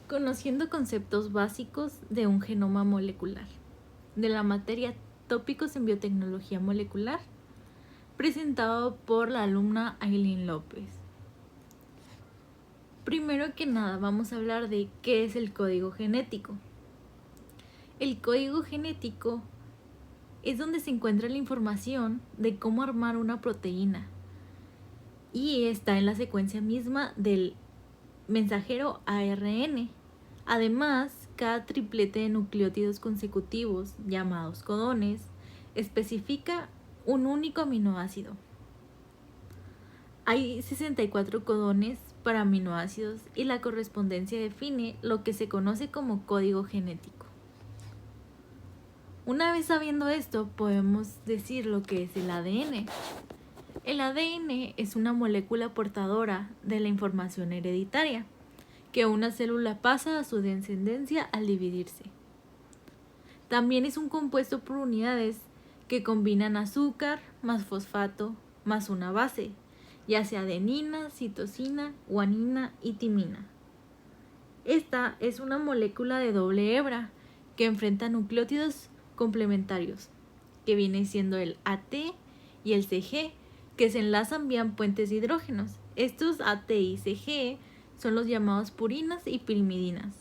Conociendo conceptos básicos de un genoma molecular, de la materia Tópicos en Biotecnología Molecular, presentado por la alumna Aileen López. Primero que nada, vamos a hablar de qué es el código genético. El código genético es donde se encuentra la información de cómo armar una proteína y está en la secuencia misma del mensajero ARN. Además, cada triplete de nucleótidos consecutivos, llamados codones, especifica un único aminoácido. Hay 64 codones para aminoácidos y la correspondencia define lo que se conoce como código genético. Una vez sabiendo esto, podemos decir lo que es el ADN. El ADN es una molécula portadora de la información hereditaria que una célula pasa a su descendencia al dividirse. También es un compuesto por unidades que combinan azúcar más fosfato más una base, ya sea adenina, citosina, guanina y timina. Esta es una molécula de doble hebra que enfrenta nucleótidos complementarios, que viene siendo el AT y el CG, que se enlazan vía puentes de hidrógenos. Estos AT y CG son los llamados purinas y pirimidinas.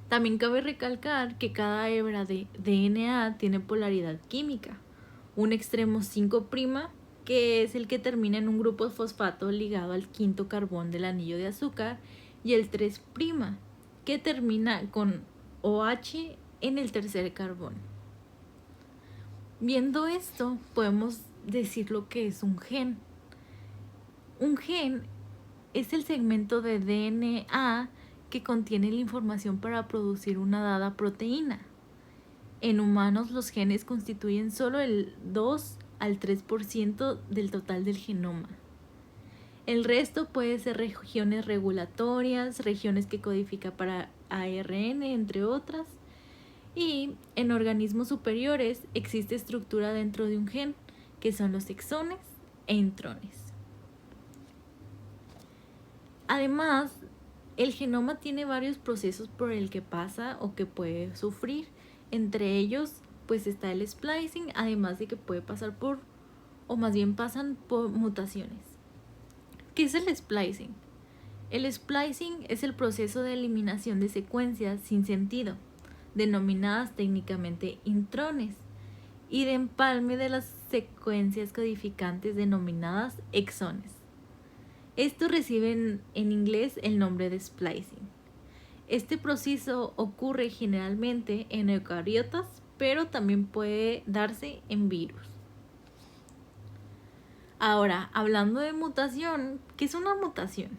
También cabe recalcar que cada hebra de DNA tiene polaridad química. Un extremo 5', que es el que termina en un grupo fosfato ligado al quinto carbón del anillo de azúcar, y el 3', que termina con OH en el tercer carbón. Viendo esto, podemos decir lo que es un gen. Un gen es el segmento de DNA que contiene la información para producir una dada proteína. En humanos, los genes constituyen solo el 2 al 3% del total del genoma. El resto puede ser regiones regulatorias, regiones que codifican para ARN, entre otras. Y en organismos superiores existe estructura dentro de un gen, que son los exones e intrones. Además, el genoma tiene varios procesos por el que pasa o que puede sufrir. Entre ellos, pues está el splicing, además de que puede pasar por, o más bien pasan por mutaciones. ¿Qué es el splicing? El splicing es el proceso de eliminación de secuencias sin sentido, denominadas técnicamente intrones, y de empalme de las secuencias codificantes denominadas exones. Estos reciben en inglés el nombre de splicing. Este proceso ocurre generalmente en eucariotas, pero también puede darse en virus. Ahora, hablando de mutación, ¿qué es una mutación?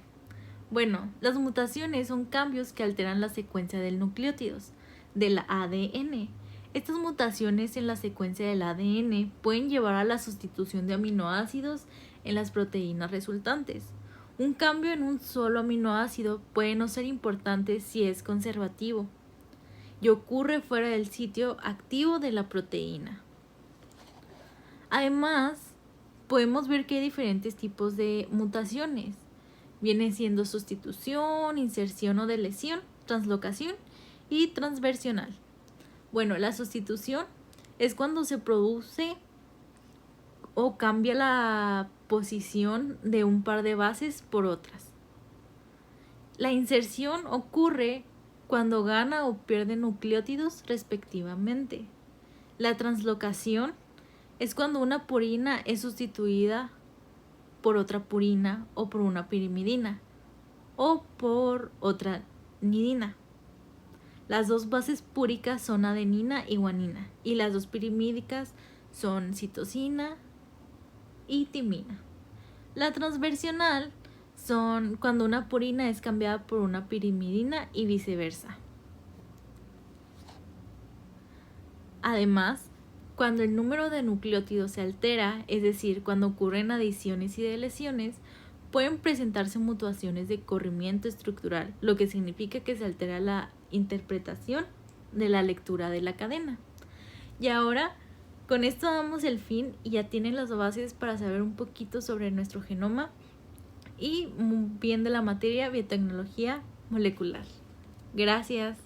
Bueno, las mutaciones son cambios que alteran la secuencia de nucleótidos del ADN. Estas mutaciones en la secuencia del ADN pueden llevar a la sustitución de aminoácidos en las proteínas resultantes. Un cambio en un solo aminoácido puede no ser importante si es conservativo y ocurre fuera del sitio activo de la proteína. Además, podemos ver que hay diferentes tipos de mutaciones. Vienen siendo sustitución, inserción o deleción, translocación y transversional. Bueno, la sustitución es cuando se produce o cambia la posición de un par de bases por otras. La inserción ocurre cuando gana o pierde nucleótidos respectivamente. La translocación es cuando una purina es sustituida por otra purina o por una pirimidina o por otra nidina. Las dos bases púricas son adenina y guanina y las dos pirimídicas son citosina y timina. La transversional son cuando una purina es cambiada por una pirimidina y viceversa. Además, cuando el número de nucleótidos se altera, es decir, cuando ocurren adiciones y deleciones, pueden presentarse mutaciones de corrimiento estructural, lo que significa que se altera la interpretación de la lectura de la cadena. Y ahora, con esto damos el fin y ya tienen las bases para saber un poquito sobre nuestro genoma y bien de la materia biotecnología molecular. Gracias.